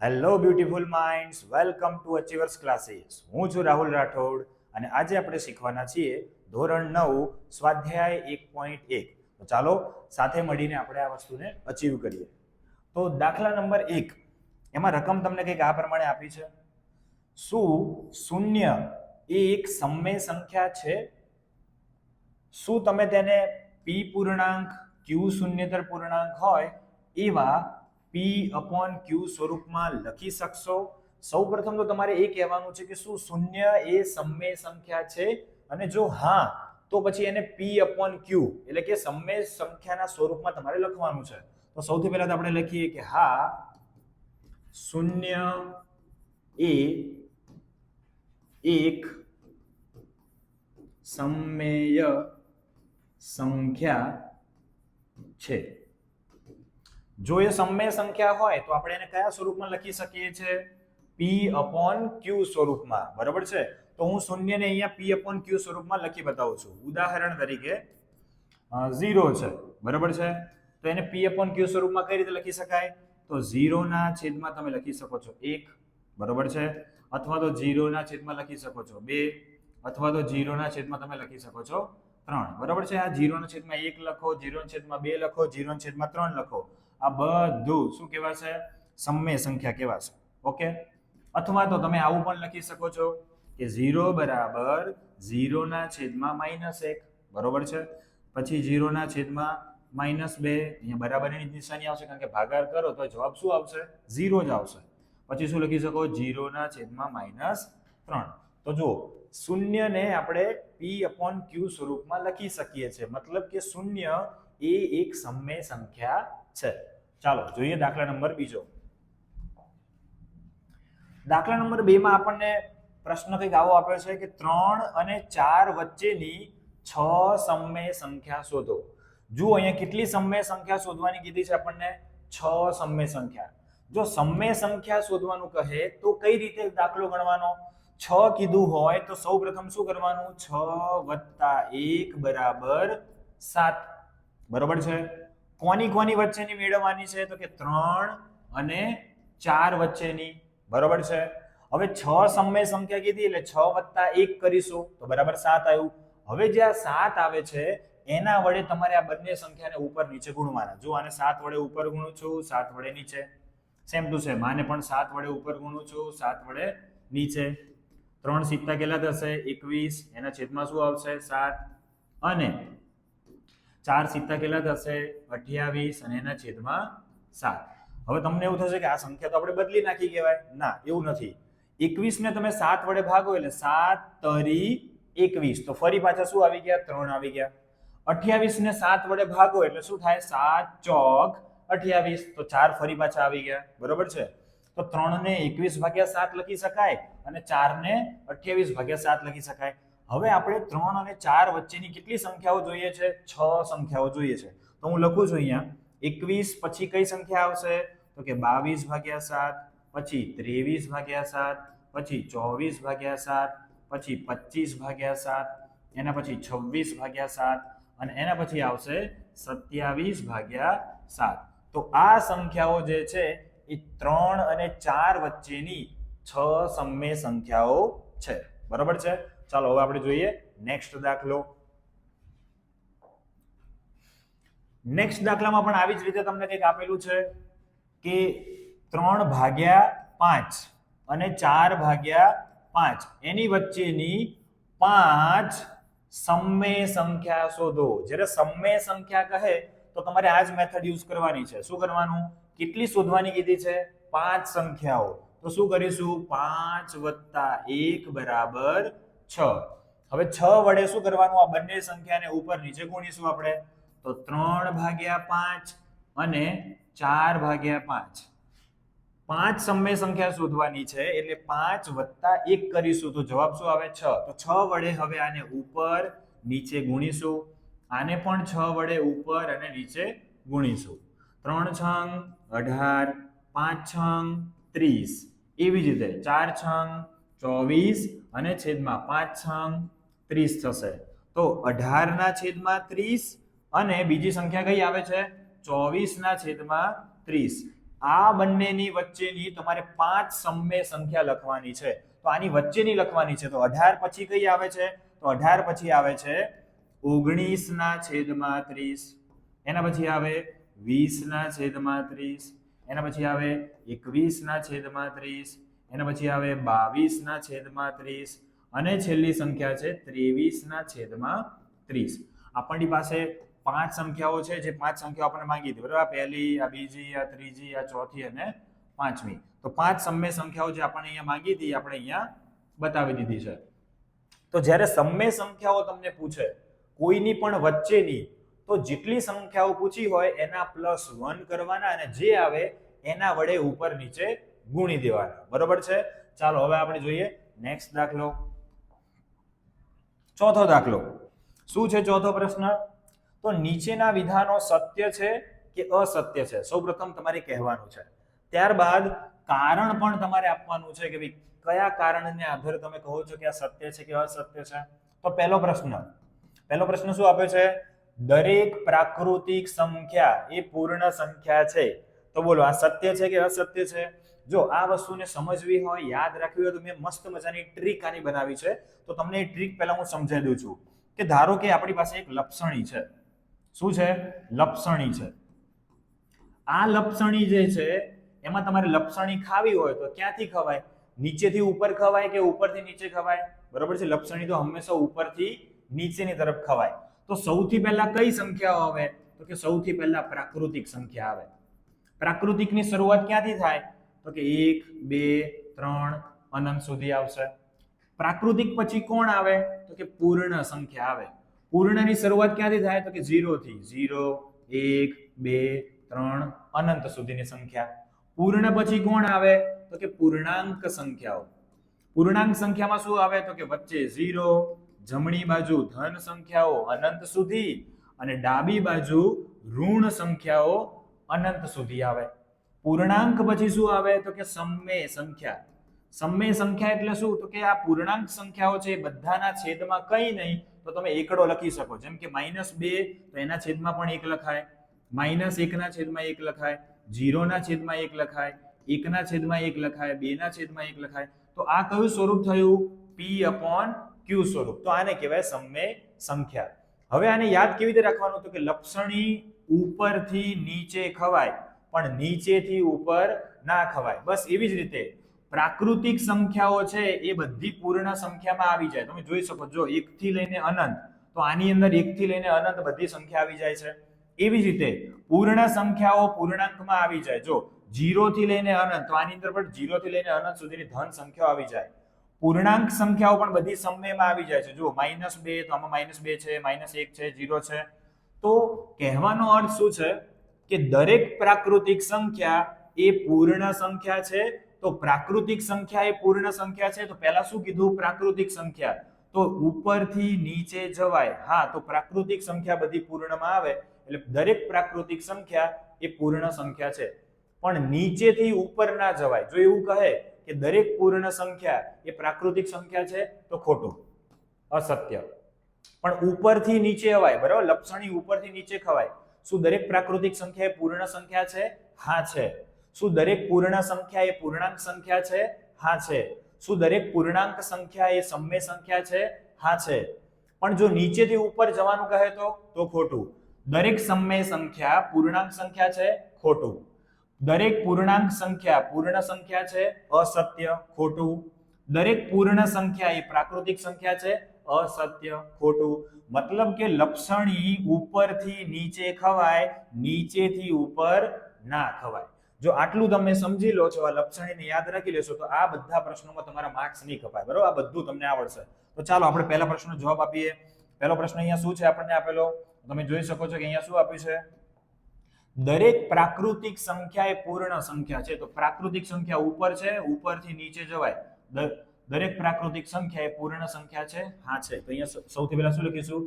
Hello beautiful minds, welcome to achievers classes. હું છું રાહુલ રાઠોડ અને આજે આપણે શીખવાના છીએ ધોરણ 9 સ્વાધ્યાય 1.1. તો ચાલો સાથે મળીને આપણે આ વસ્તુને અચીવ કરીએ. તો દાખલા નંબર 1, એમાં રકમ તમને કંઈક આ પ્રમાણે આપી છે. શું શૂન્ય એ એક સમમેય સંખ્યા છે? શું તમે તેને p પૂર્ણાંક q શૂન્યેતર પૂર્ણાંક હોય એવા p/q સ્વરૂપમાં લખી શકશો? સૌપ્રથમ તો તમારે એ કહેવાનું છે કે શું શૂન્ય એ સમમેય સંખ્યા છે, અને જો હા તો પછી એને p/q એટલે કે સમમેય સંખ્યાના સ્વરૂપમાં તમારે લખવાનું છે. તો સૌથી પહેલા તો આપણે લખીએ કે હા, શૂન્ય એ એક સમમેય સંખ્યા છે. જો એ સમમેય સંખ્યા હોય તો આપણે એને કયા સ્વરૂપમાં લખી શકીએ છીએ? p/q સ્વરૂપમાં. બરાબર છે. તો હું શૂન્યને અહીંયા p/q સ્વરૂપમાં લખી બતાવું છું. ઉદાહરણ તરીકે 0 છે. બરાબર છે. તો એને p/q સ્વરૂપમાં કઈ રીતે લખી શકાય? તો 0 ના છેદમાં તમે લખી શકો છો 1. બરાબર છે. અથવા તો 0 ના છેદમાં લખી શકો છો 2, અથવા તો 0 ના છેદમાં તમે લખી શકો છો 3. બરાબર છે. આ 0 ના છેદમાં 1 લખો, 0 ના છેદમાં 2 લખો, 0 ના છેદમાં 3 લખો. આ બધું શું કહેવાશે? સમમેય સંખ્યા કહેવાશે. ઓકે. અથવા તો તમે આવું પણ લખી શકો છો કે 0 બરાબર 0 ના છેદમાં -1. બરોબર છે. પછી 0 ના છેદમાં -2. અહીંયા બરાબરની નિશાની આવશે, કારણ કે ભાગાકાર કરો તો જવાબ શું આવશે? 0 જ આવશે. પછી શું લખી શકો? 0 ના છેદમાં -3. તો જો શૂન્યને આપણે p/q સ્વરૂપમાં લખી શકીએ છીએ, મતલબ કે શૂન્ય એ એક સમમેય સંખ્યા છે. ચાલો જોઈએ દાખલા નંબર 2. દાખલા નંબર 2 માં આપણને પ્રશ્ન કંઈક આવો આપ્યો છે કે 3 અને 4 વચ્ચેની 6 સમમેય સંખ્યા શોધો. જુઓ અહીંયા કેટલી સમમેય સંખ્યા શોધવાની કીધી છે આપણને? 6 સમમેય સંખ્યા. જો સમમેય સંખ્યા શોધવાનું કહે તો કઈ રીતે દાખલો ગણવાનો? 6 કીધું હોય તો સૌપ્રથમ શું કરવાનું? 6 + 1 બરાબર 7. બરોબર છે. કોની વચ્ચેની મેળવવાની છે? તો કે 3 અને 4 વચ્ચેની. બરોબર છે. હવે 6 સમમેય સંખ્યા કીધી એટલે 6 + 1 કરીશું તો બરાબર 7 આવ્યું. હવે જે આ 7 આવે છે એના વડે તમારે આ બંને સંખ્યાને ઉપર નીચે ગુણવાના. જો આને 7 વડે ઉપર ગુણું છું, 7 વડે નીચે. સેમ ટુ સેમ આને પણ 7 વડે ઉપર ગુણું છું, 7 વડે નીચે. 3 સિત્તા કેટલા થશે? 21. એના છેદમાં શું આવશે? 7. અને 4 સિત્તા કેટલા થશે? 28. અને એના છેદમાં 7. હવે તમને એવું થશે કે આ સંખ્યા તો આપણે બદલી નાખી કહેવાય. ના, એવું નથી. 21 ને તમે 7 વડે ભાગો એટલે 7 તરી 21. તો ફરી પાછા શું આવી ગયા? 3 આવી ગયા. 28 ને 7 વડે ભાગો એટલે શું થાય? 7 ચોક 28. તો 4 ફરી પાછા આવી ગયા. બરોબર છે. તો 3 ને 21/7 લખી શકાય અને 4 ને 28/7 લખી શકાય. હવે આપણે 3 અને 4 વચ્ચેની કેટલી સંખ્યાઓ જોઈએ છે? 6 સંખ્યાઓ જોઈએ છે. તો હું લખું છું અહીંયા 21 પછી કઈ સંખ્યા આવશે? તો કે 22/7, પછી 23/7, પછી 24/7, પછી 25/7, એના પછી 26/7 અને એના પછી આવશે 27/7. તો આ સંખ્યાઓ જે છે એ 3 અને 4 વચ્ચેની 6 સમમેય સંખ્યાઓ છે. બરાબર છે. ચાલો હવે આપણે જોઈએ નેક્સ્ટ દાખલો. નેક્સ્ટ દાખલામાં પણ આવી જ રીતે તમને કંઈક આપેલું છે કે 3/5 અને 4/5 એની વચ્ચેની 5 સમમેય સંખ્યા શોધો. જ્યારે સમમેય સંખ્યા કહે તો તમારે આ જ મેથડ યુઝ કરવાની છે. શું કરવાનું? કેટલી શોધવાની કીધી છે? 5 સંખ્યાઓ. તો શું કરીશું? 5 + 1 બરાબર 6. હવે 6 વડે શું કરવાનું? આ બંને સંખ્યાને ઉપર નીચે ગુણીશું આપણે. તો 3/5 અને 4/5. 5 સમમેય સંખ્યા શોધવાની છે એટલે 5 + 1 કરીશું તો જવાબ શું આવે? 6. તો 6 વડે હવે આને ઉપર નીચે ગુણીશું. આને પણ 6 વડે ઉપર અને નીચે ગુણીશું. 3 છંગ 18, 5 છંગ 30. એવી જ રીતે 4 છંગ 24 અને છેદમાં 5 છંગ 30 થશે. તો 18 ના છેદમાં 30 અને બીજી સંખ્યા કઈ આવે છે? 24 ના છેદમાં 30. આ બંનેની વચ્ચેની તમારે 5 સમમેય સંખ્યા લખવાની છે. તો આની વચ્ચેની લખવાની છે. તો 18 પછી કઈ આવે છે? તો 18 પછી આવે છે 19/30. એના પછી આવે 20/30. એના પછી આવે 21/30. એના પછી આવે 22/30 અને છેલ્લી સંખ્યા છે 23/30. આપણી પાસે 5 સંખ્યાઓ છે, જે 5 સંખ્યાઓ આપણને માંગી હતી, બરાબર? આ પહેલી, આ બીજી, આ ત્રીજી, આ ચોથી અને પાંચમી. તો 5 સમમેય સંખ્યાઓ જે આપણને અહીંયા માંગી હતી, આપણે અહીંયા બતાવી દીધી છે. તો જ્યારે સમમેય સંખ્યાઓ તમને પૂછે કોઈની પણ વચ્ચેની, તો જેટલી સંખ્યાઓ પૂછી હોય એના +1 કરવાના અને જે આવે એના વડે ઉપર નીચે ગુણી દેવાના. બરોબર છે? ચાલો હવે આપણે જોઈએ નેક્સ્ટ દાખલો. ચોથો દાખલો. શું છે ચોથો પ્રશ્ન? તો નીચેના વિધાનો સત્ય છે કે અસત્ય છે, સૌપ્રથમ તમારે કહેવાનું છે. ત્યારબાદ કારણ પણ તમારે આપવાનું છે કે ભાઈ કયા કારણને આધારે તમે કહો છો કે આ સત્ય છે કે અસત્ય છે. તો પહેલો પ્રશ્ન શું આપ્યો છે? દરેક પ્રાકૃતિક સંખ્યા એ પૂર્ણ સંખ્યા છે. તો બોલો આ સત્ય છે કે અસત્ય છે? જો આ વસ્તુને સમજવી હોય, યાદ રાખવી હોય, તો મેં મસ્ત મજાની ટ્રીક આની બનાવી છે. તો તમને એ ટ્રીક પહેલા હું સમજાવી દઉં છું કે ધારો કે આપણી પાસે એક લપસણી છે. શું છે? લપસણી છે. આ લપસણી જે છે એમાં તમારે લપસણી ખાવી હોય તો ક્યાંથી ખવાય? નીચેથી ઉપર ખવાય કે ઉપરથી નીચે ખવાય? બરોબર છે? લપસણી તો હંમેશા ઉપરથી નીચેની તરફ ખવાય. તો સૌથી પહેલા કઈ સંખ્યાઓ આવે? તો કે સૌથી પહેલા પ્રાકૃતિક સંખ્યા આવે. પ્રાકૃતિકની શરૂઆત ક્યાંથી થાય? તો કે 1, 2, 3 અનંત સુધી આવશે. પ્રાકૃતિક પછી કોણ આવે? તો કે પૂર્ણ સંખ્યા આવે. પૂર્ણની શરૂઆત ક્યાંથી થાય? તો કે 0 થી. 0, 1, 2, 3 અનંત સુધીની સંખ્યા. પૂર્ણ પછી કોણ આવે? તો કે પૂર્ણાંક સંખ્યાઓ. પૂર્ણાંક સંખ્યામાં શું આવે? તો કે વચ્ચે 0, જમણી બાજુ ધન સંખ્યાઓ અનંત સુધી અને ડાબી બાજુ ઋણ સંખ્યાઓ અનંત સુધી આવે. પૂર્ણાંક પછી શું આવે? તો કે સમમેય સંખ્યા. સમમેય સંખ્યા એટલે શું? તો કે આ પૂર્ણાંક સંખ્યાઓ છે બધાના છેદમાં કંઈ નહીં તો તમે એકડો લખી શકો. જેમ કે -2 તો એના છેદમાં પણ 1 લખાય, -1 ના છેદમાં 1 લખાય, 0 ના છેદમાં 1 લખાય, 1 ના છેદમાં 1 લખાય, 2 ના છેદમાં 1 લખાય. તો આ કયું સ્વરૂપ થયું? P/Q સ્વરૂપ. તો આને કહેવાય સમમેય સંખ્યા. હવે આને યાદ કેવી રીતે રાખવાનું? તો કે લપસણી ઉપરથી નીચે ખવાય પણ નીચેથી ઉપર ના ખવાય. બસ એવી જ રીતે પ્રાકૃતિક સંખ્યાઓ છે એ બધી પૂર્ણ સંખ્યામાં આવી જાય. તમે જોઈ શકો છો 1 થી લઈને અનંત, તો આની અંદર 1 થી લઈને અનંત બધી સંખ્યા આવી જાય છે. એવી જ રીતે પૂર્ણ સંખ્યાઓ પૂર્ણાંકમાં આવી જાય. જો 0 થી લઈને અનંત, તો આની અંદર પણ 0 થી લઈને અનંત સુધીની ધન સંખ્યાઓ આવી જાય. પૂર્ણાંક સંખ્યાઓ પણ બધી સમયમાં આવી જાય છે. જો -2 તો આમાં -2 છે, -1 છે, 0 છે. તો કહેવાનો અર્થ શું છે કે દરેક પ્રાકૃતિક સંખ્યા એ પૂર્ણ સંખ્યા છે. તો પ્રાકૃતિક સંખ્યા એ પૂર્ણ સંખ્યા છે. તો પહેલા શું કીધું? પ્રાકૃતિક સંખ્યા. તો ઉપરથી નીચે જવાય. હા, તો પ્રાકૃતિક સંખ્યા બધી પૂર્ણમાં આવે એટલે દરેક પ્રાકૃતિક સંખ્યા એ પૂર્ણ સંખ્યા છે. પણ નીચેથી ઉપર ના જવાય. જો એવું કહે કે દરેક પૂર્ણ સંખ્યા એ પ્રાકૃતિક સંખ્યા છે તો ખોટું, અસત્ય. પણ ઉપરથી નીચે અવાય, બરાબર? લપસણી ઉપરથી નીચે ખવાય. શું દરેક પ્રાકૃતિક સંખ્યા એ પૂર્ણ સંખ્યા છે? હા છે. શું દરેક પૂર્ણ સંખ્યા એ પૂર્ણાંક સંખ્યા છે? હા છે. શું દરેક પૂર્ણાંક સંખ્યા એ સમમેય સંખ્યા છે? હા છે. પણ જો નીચેથી ઉપર જવાનું કહે તો ખોટું. દરેક સમમેય સંખ્યા પૂર્ણાંક સંખ્યા છે? ખોટું. દરેક પૂર્ણાંક સંખ્યા પૂર્ણ સંખ્યા છે? અસત્ય, ખોટું. દરેક પૂર્ણ સંખ્યા એ પ્રાકૃતિક સંખ્યા છે? અસત્ય, ખોટું. મતલબ કે લપસણી ઉપરથી નીચે ખવાય, નીચેથી ઉપર ના ખવાય. જો આટલું તમે સમજી લો છો, આ લપસણીને યાદ રાખી લેશો તો આ બધા પ્રશ્નોમાં તમારા માર્ક્સ નહીં કપાય. બરોબર? આ બધું તમને આવડશે. તો ચાલો આપણે પહેલા પ્રશ્નનો જવાબ આપીએ. પહેલો પ્રશ્ન અહીંયા શું છે આપણને આપેલો? તમે જોઈ શકો છો કે અહીંયા શું આપ્યું છે? દરેક પ્રાકૃતિક સંખ્યા એ પૂર્ણ સંખ્યા છે. તો પ્રાકૃતિક સંખ્યા ઉપર છે, ઉપરથી નીચે જવાય. દરેક પ્રાકૃતિક સંખ્યા એ પૂર્ણ સંખ્યા છે? હા છે. તો અહીંયા સૌથી પહેલા શું લખીશું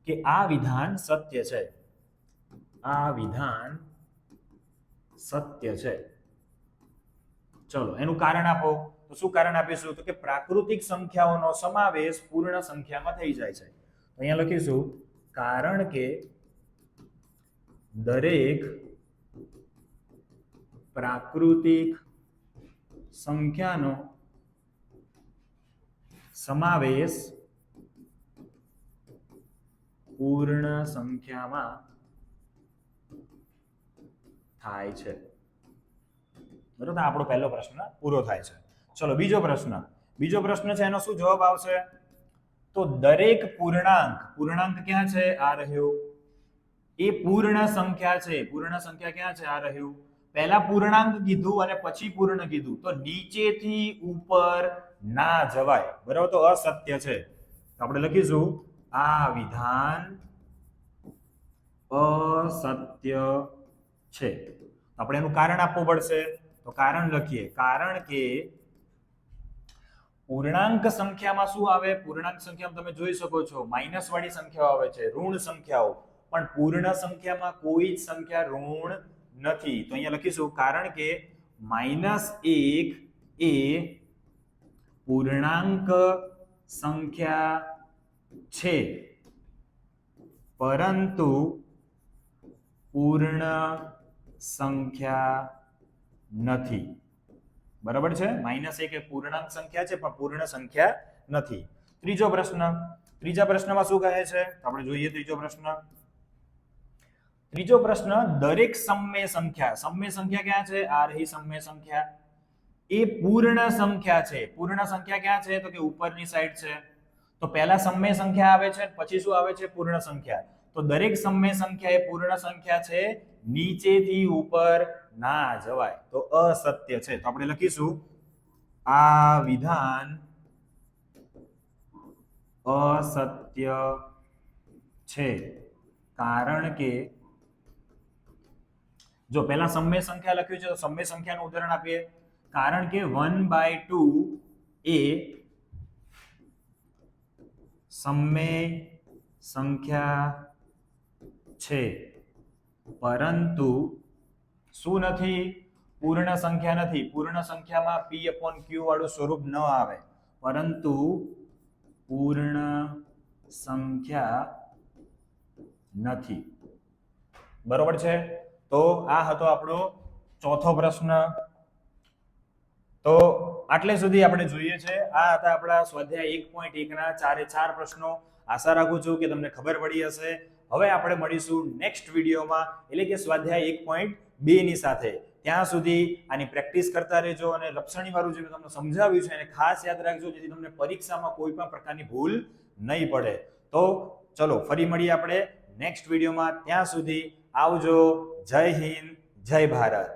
કે આ વિધાન સત્ય છે. આ વિધાન સત્ય છે. ચલો એનું કારણ આપો. તો શું કારણ આપીશું? તો કે પ્રાકૃતિક સંખ્યાઓનો સમાવેશ પૂર્ણ સંખ્યામાં થઈ જાય છે. તો અહીંયા લખીશું કારણ કે દરેક પ્રાકૃતિક સંખ્યાનો સમાવેશ પૂર્ણ સંખ્યામાં થાય છે. બરોબર, આપણો પહેલો પ્રશ્ન પૂરો થાય છે. ચલો બીજો પ્રશ્ન છે, એનો શું જવાબ આવશે? તો દરેક પૂર્ણાંક ક્યાં છે? આ રહ્યું. એ પૂર્ણ સંખ્યા છે. પૂર્ણ સંખ્યા ક્યાં છે? આ રહ્યું. પહેલા પૂર્ણાંક કીધું અને પછી પૂર્ણ કીધું, તો નીચેથી ઉપર ના જવાય. બરાબર, તો અસત્ય છે. તો આપણે લખીશું આ વિધાન અસત્ય છે. આપણે એનું કારણ આપવું પડશે. તો કારણ લખીએ. કારણ કે પૂર્ણાંક સંખ્યામાં શું આવે? પૂર્ણાંક સંખ્યામાં તમે જોઈ શકો છો માઇનસ વાળી સંખ્યાઓ આવે છે, ઋણ સંખ્યાઓ. પણ પૂર્ણ સંખ્યામાં કોઈ જ સંખ્યા ઋણ નથી. તો અહીંયા લખીશું કારણ કે -1 એ પૂર્ણાંક સંખ્યા છે, પરંતુ પૂર્ણ સંખ્યા નથી. બરાબર છે? -1 એ પૂર્ણાંક સંખ્યા છે પણ પૂર્ણ સંખ્યા નથી. ત્રીજા પ્રશ્નમાં શું કહે છે? આપણે જોઈએ ત્રીજો પ્રશ્ન. દરેક સમય સંખ્યા ક્યાં છે? આ રહી સમય સંખ્યા. એ પૂર્ણ સંખ્યા છે. પૂર્ણ સંખ્યા ક્યાં છે? તો કે ઉપરની સાઈડ છે. તો પહેલા સમય સંખ્યા આવે છે, પછી શું આવે છે? પૂર્ણ સંખ્યા. તો દરેક સમય સંખ્યા એ પૂર્ણ સંખ્યા છે, નીચેથી ઉપર ના જવાય. તો અસત્ય છે. તો આપણે લખીશું આ વિધાન અસત્ય છે, કારણ કે જો પહેલા સમય સંખ્યા લખ્યું છે તો સમય સંખ્યાનું ઉદાહરણ આપીએ. કારણ કે 1/2 એ સમય સંખ્યા છે, પરંતુ શું નથી? પૂર્ણ સંખ્યા નથી. પૂર્ણ સંખ્યામાં p/q વાળું સ્વરૂપ ન આવે, પરંતુ પૂર્ણ સંખ્યા નથી. બરોબર છે? તો આ હતો આપણો ચોથો પ્રશ્ન. તો આટલે સુધી આપણે જોઈએ છે. આ હતા આપણા સ્વાધ્યાય 1.1 ના 4 પ્રશ્નો. આશા રાખું છું કે તમને ખબર પડી હશે. હવે આપણે મળીશું નેક્સ્ટ વિડીયોમાં, એટલે કે સ્વાધ્યાય 1.2 ની સાથે. ત્યાં સુધી આની પ્રેક્ટિસ કરતા રહેજો અને લક્ષણી વાળું જે મેં તમને સમજાવ્યું છે એને ખાસ યાદ રાખજો, જેથી તમને પરીક્ષામાં કોઈ પણ પ્રકારની ભૂલ નહીં પડે. તો ચલો ફરી મળીએ આપણે નેક્સ્ટ વિડીયોમાં. ત્યાં સુધી આવજો. જય હિન્દ, જય ભારત.